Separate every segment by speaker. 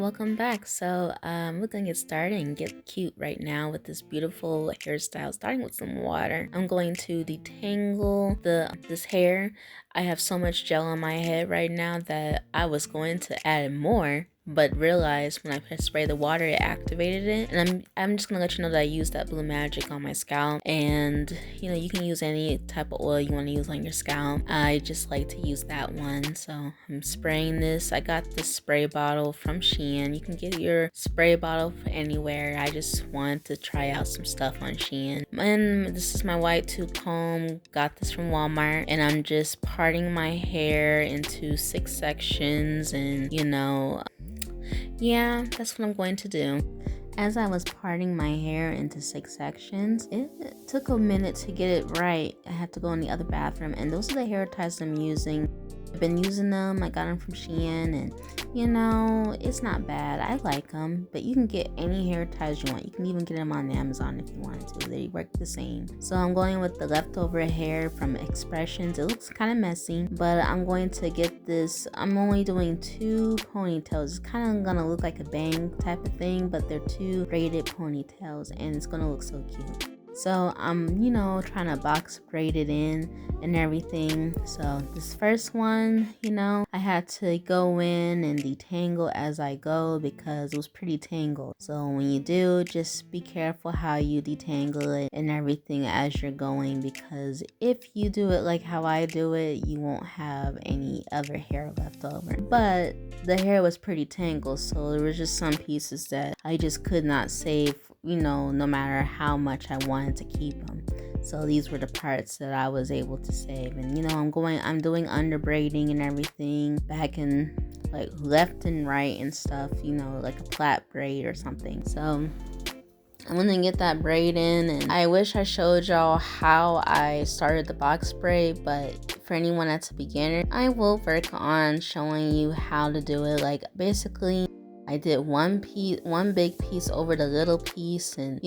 Speaker 1: welcome back. We're gonna get started and get cute right now with this beautiful hairstyle, starting with some water. I'm going to detangle this hair. I have so much gel on my head right now that I was going to add more, but realized when I sprayed the water, it activated it. And I'm just gonna let you know that I used that Blue Magic on my scalp. And you can use any type of oil you want to use on your scalp. I just like to use that one. So I'm spraying this. I got this spray bottle from Shein. You can get your spray bottle anywhere. I just wanted to try out some stuff on Shein. And this is my white tooth comb. Got this from Walmart. And I'm just parting my hair into 6 sections, and yeah, that's what I'm going to do. As I was parting my hair into 6 sections, it took a minute to get it right. I had to go in the other bathroom, and those are the hair ties I'm using. I've been using them. I got them from Shein, and it's not bad. I like them, but you can get any hair ties you want. You can even get them on Amazon if you wanted to. They work the same. So I'm going with the leftover hair from Expressions. It looks kind of messy, but I'm going to get this. I'm only doing 2 ponytails. It's kind of gonna look like a bang type of thing, but they're 2 braided ponytails, and it's gonna look so cute. So I'm, trying to box braid it in and everything. So this first one, I had to go in and detangle as I go because it was pretty tangled. So when you do, just be careful how you detangle it and everything as you're going, because if you do it like how I do it, you won't have any other hair left over. But the hair was pretty tangled, so there was just some pieces that I just could not save, no matter how much I wanted to keep them. So these were the parts that I was able to save. And I'm doing under braiding and everything back in like left and right and stuff, like a plait braid or something. So I'm gonna get that braid in, and I wish I showed y'all how I started the box braid, but for anyone that's a beginner, I will work on showing you how to do it. Like basically I did one big piece over the little piece, and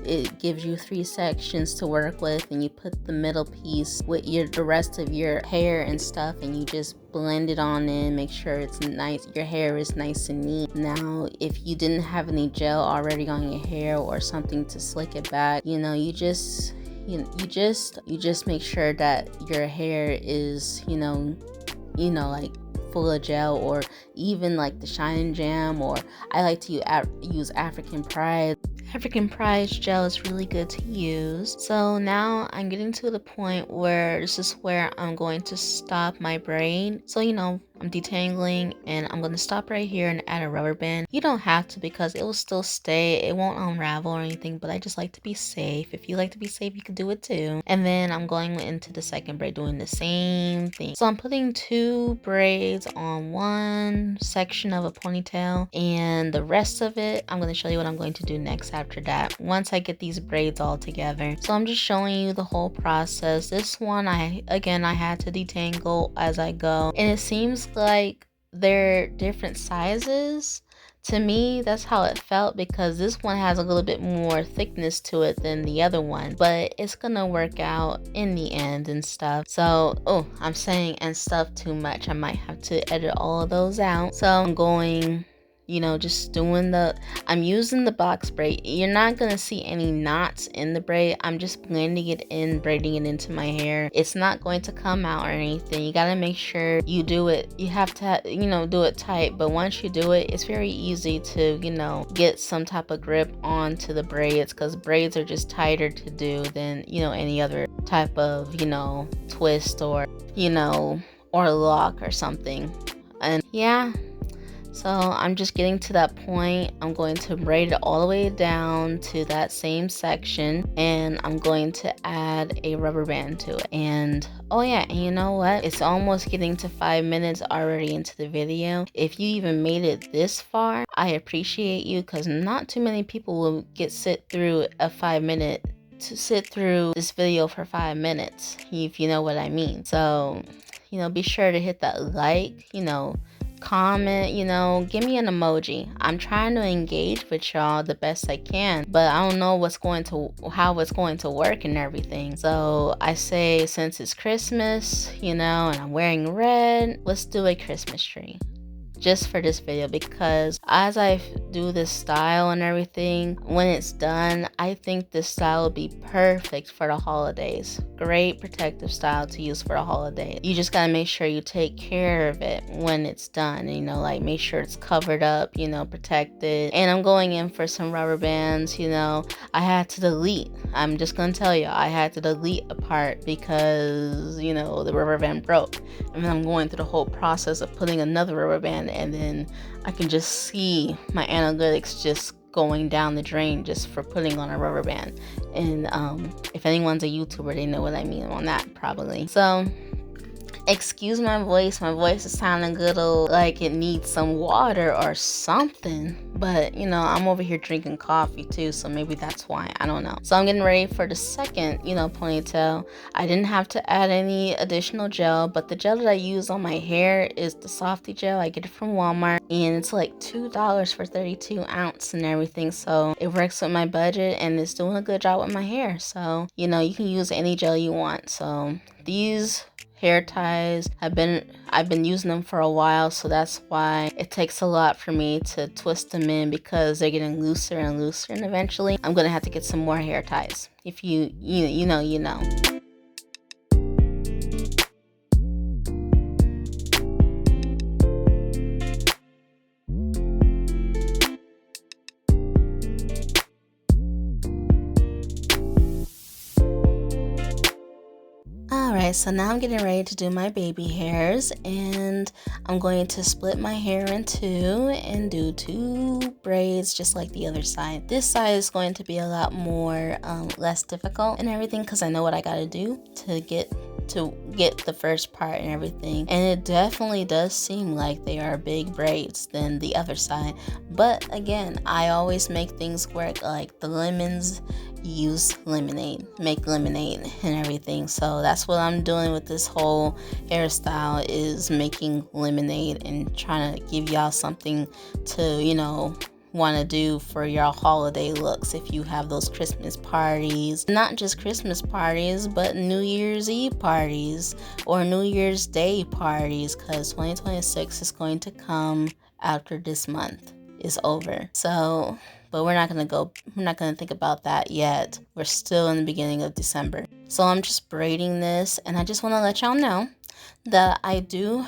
Speaker 1: it gives you 3 sections to work with, and you put the middle piece with the rest of your hair and stuff, and you just blend it on in, make sure it's nice, your hair is nice and neat. Now if you didn't have any gel already on your hair or something to slick it back, you just make sure that your hair is like full of gel, or even like the Shine Jam, or I like to use African Pride. African Pride gel is really good to use. So now I'm getting to the point where this is where I'm going to stop my braid. So I'm detangling, and I'm going to stop right here and add a rubber band. You don't have to, because it will still stay. It won't unravel or anything, but I just like to be safe. If you like to be safe, you can do it too. And then I'm going into the second braid, doing the same thing. So I'm putting 2 braids on one section of a ponytail, and the rest of it, I'm going to show you what I'm going to do next after that, once I get these braids all together. So I'm just showing you the whole process. This one, I had to detangle as I go, and it seems like they're different sizes. To me, that's how it felt, because this one has a little bit more thickness to it than the other one, but it's gonna work out in the end and stuff. So, I'm saying and stuff too much. I might have to edit all of those out. So I'm going, just I'm using the box braid. You're not gonna see any knots in the braid. I'm just blending it in, braiding it into my hair. It's not going to come out or anything. You gotta make sure you do it. You have to, do it tight. But once you do it, it's very easy to, get some type of grip onto the braids, because braids are just tighter to do than, any other type of, twist or, or lock or something. And yeah. So I'm just getting to that point. I'm going to braid it all the way down to that same section, and I'm going to add a rubber band to it. And and you know what? It's almost getting to 5 minutes already into the video. If you even made it this far, I appreciate you, because not too many people will sit through this video for 5 minutes, if you know what I mean. So, be sure to hit that like, comment, give me an emoji. I'm trying to engage with y'all the best I can, but I don't know how it's going to work and everything. So I say, since it's Christmas, and I'm wearing red, let's do a Christmas tree. just for this video, because as I do this style and everything, when it's done, I think this style will be perfect for the holidays. Great protective style to use for the holidays. You just gotta make sure you take care of it when it's done, you know, like make sure it's covered up, you know, protected. And I'm going in for some rubber bands. You know, I had to delete, I'm just gonna tell you, I had to delete a part because, you know, the rubber band broke. And then I'm going through the whole process of putting another rubber band, and then I can just see my analytics just going down the drain just for putting on a rubber band. And if anyone's a YouTuber, they know what I mean on that probably. So excuse my voice is sounding good, like it needs some water or something, but you know, I'm over here drinking coffee too, so maybe that's why, I don't know. So I'm getting ready for the second, you know, ponytail. I didn't have to add any additional gel, but the gel that I use on my hair is the Softy gel. I get it from Walmart, and it's like $2 for 32 ounce and everything, so it works with my budget and it's doing a good job with my hair. So, you know, you can use any gel you want. So these hair ties I've been using them for a while, so that's why it takes a lot for me to twist them in, because they're getting looser and looser, and eventually I'm gonna have to get some more hair ties. If you know. Alright, so now I'm getting ready to do my baby hairs, and I'm going to split my hair in two and do 2 braids just like the other side. This side is going to be a lot more less difficult and everything, because I know what I gotta do to get the first part and everything. And it definitely does seem like they are big braids than the other side, but again, I always make things work. Like the lemons, use lemonade, make lemonade and everything. So that's what I'm doing with this whole hairstyle, is making lemonade and trying to give y'all something to, you know, want to do for your holiday looks. If you have those Christmas parties, not just Christmas parties, but New Year's Eve parties or New Year's Day parties, because 2026 is going to come after this month is over. So, but we're not gonna think about that yet. We're still in the beginning of December. So I'm just braiding this, and I just want to let y'all know that I do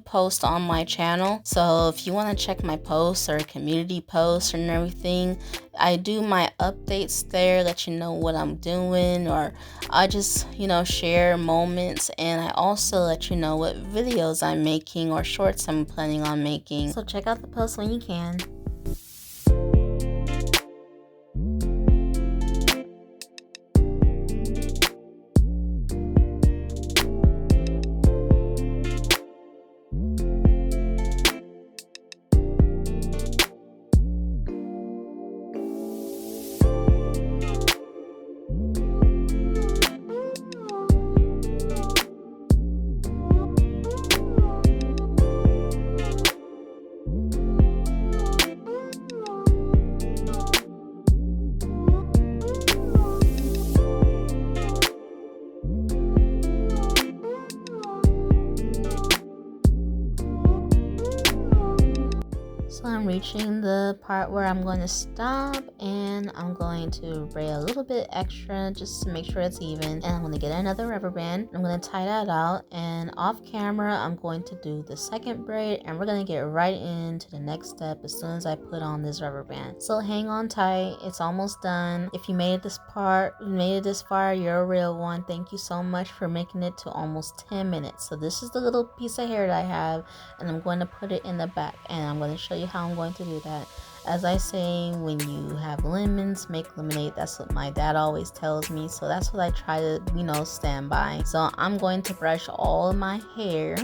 Speaker 1: post on my channel. So if you want to check my posts or community posts and everything, I do my updates there, let you know what I'm doing, or I just, you know, share moments, and I also let you know what videos I'm making or shorts I'm planning on making. So check out the post when you can. So I'm reaching the part where I'm going to stop, and I'm going to braid a little bit extra just to make sure it's even, and I'm going to get another rubber band. I'm going to tie that out, and off camera I'm going to do the second braid, and we're going to get right into the next step as soon as I put on this rubber band. So hang on tight, it's almost done. If you made it this far, you're a real one. Thank you so much for making it to almost 10 minutes. So this is the little piece of hair that I have, and I'm going to put it in the back, and I'm going to show you how I'm going to do that. As I say, when you have lemons, make lemonade. That's what my dad always tells me, so that's what I try to, you know, stand by. So I'm going to brush all of my hair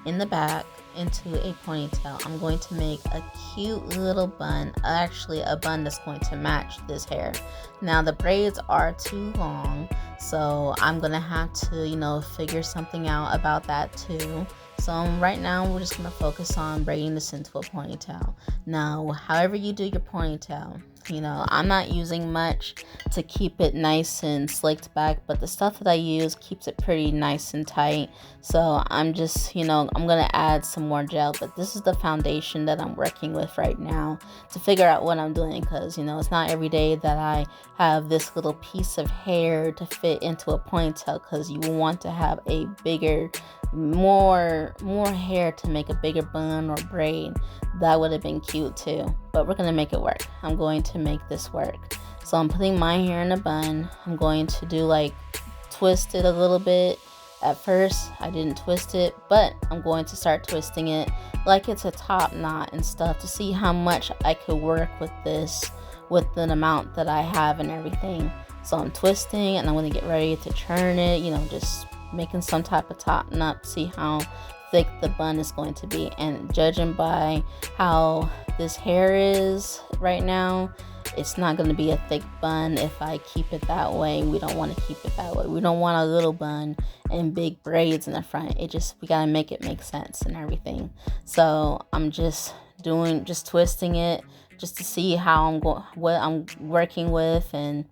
Speaker 1: in the back into a ponytail. I'm going to make a cute little bun, actually a bun that's going to match this hair. Now the braids are too long, so I'm gonna have to, you know, figure something out about that too. So right now we're just gonna focus on braiding this into a ponytail. Now, however you do your ponytail, You know, I'm not using much to keep it nice and slicked back, but the stuff that I use keeps it pretty nice and tight. So I'm just, you know, I'm gonna add some more gel, but this is the foundation that I'm working with right now to figure out what I'm doing, because, you know, it's not every day that I have this little piece of hair to fit into a ponytail, because you want to have a bigger, more hair to make a bigger bun or braid. That would have been cute too, but we're gonna make it work. I'm going to make this work. So I'm putting my hair in a bun. I'm going to do like twist it a little bit. At first I didn't twist it, but I'm going to start twisting it like it's a top knot and stuff to see how much I could work with this, with the amount that I have and everything. So I'm twisting and I'm going to get ready to turn it, you know, just making some type of top knot to see how thick the bun is going to be. And judging by how this hair is right now, it's not going to be a thick bun if I keep it that way. We don't want to keep it that way. We don't want a little bun and big braids in the front. We got to make it make sense and everything. So I'm just twisting it just to see how what I'm working with, and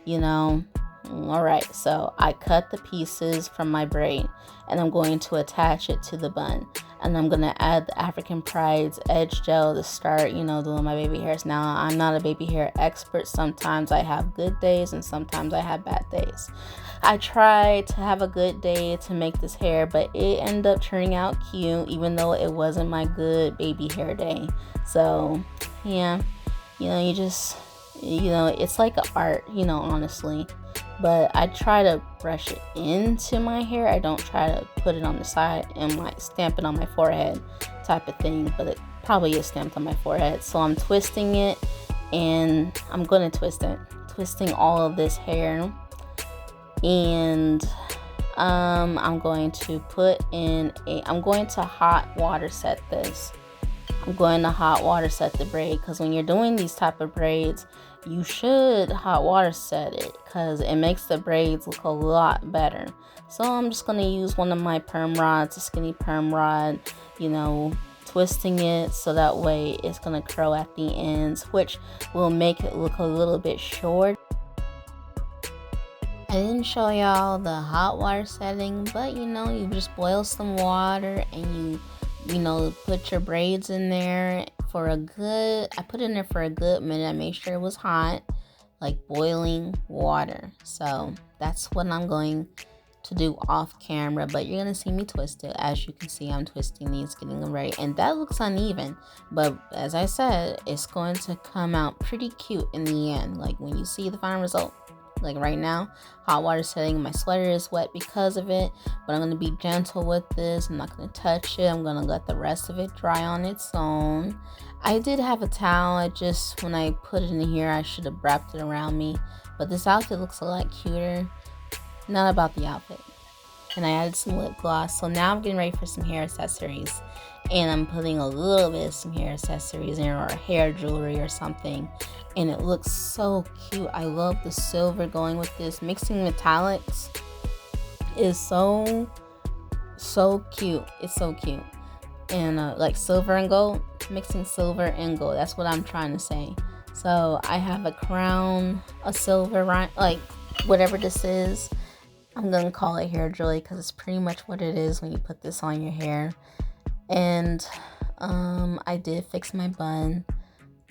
Speaker 1: you know. All right, so I cut the pieces from my braid and I'm going to attach it to the bun, and I'm gonna add the African Pride's edge gel to start, you know, doing my baby hairs. Now, I'm not a baby hair expert. Sometimes I have good days and sometimes I have bad days. I tried to have a good day to make this hair, but it ended up turning out cute even though it wasn't my good baby hair day. So yeah, you know, it's like an art, you know, honestly. But I try to brush it into my hair. I don't try to put it on the side and stamp it on my forehead type of thing, but it probably is stamped on my forehead. So I'm twisting it, and I'm going to twisting all of this hair, and I'm going to I'm going to hot water set this. I'm going to hot water set the braid, because when you're doing these type of braids, you should hot water set it because it makes the braids look a lot better. So I'm just going to use one of my perm rods, a skinny perm rod, you know, twisting it so that way it's going to curl at the ends, which will make it look a little bit short. I didn't show y'all the hot water setting, but you know, you just boil some water and you know, put your braids in there for I put it in there for a good minute. I made sure it was hot, like boiling water. So that's what I'm going to do off camera, but you're gonna see me twist it. As you can see, I'm twisting these, getting them ready, and that looks uneven, but as I said, it's going to come out pretty cute in the end. Like when you see the final result. Like right now, hot water setting, my sweater is wet because of it, but I'm going to be gentle with this. I'm not going to touch it. I'm going to let the rest of it dry on its own. I did have a towel. When I put it in here, I should have wrapped it around me, but this outfit looks a lot cuter. Not about the outfit. And I added some lip gloss. So now I'm getting ready for some hair accessories, and I'm putting a little bit of some hair accessories in, or hair jewelry or something, and it looks so cute. I love the silver going with this. Mixing metallics is so cute. It's so cute. And like silver and gold, mixing silver and gold, that's what I'm trying to say. So I have a crown, a silver, like whatever this is, I'm gonna call it hair jewelry because it's pretty much what it is when you put this on your hair. And I did fix my bun,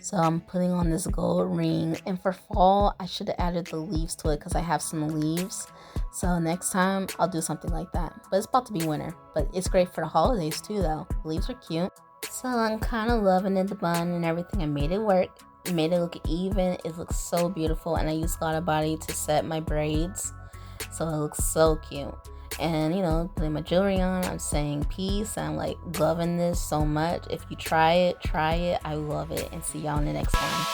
Speaker 1: so I'm putting on this gold ring. And for fall, I should have added the leaves to it because I have some leaves. So next time I'll do something like that. But it's about to be winter, but it's great for the holidays too though. The leaves are cute. So I'm kind of loving it, the bun and everything. I made it work. It made it look even. It looks so beautiful, and I used a lot of body to set my braids, so it looks so cute. And you know, putting my jewelry on, I'm saying peace. I'm like loving this so much. If you try it, I love it. And see y'all in the next one.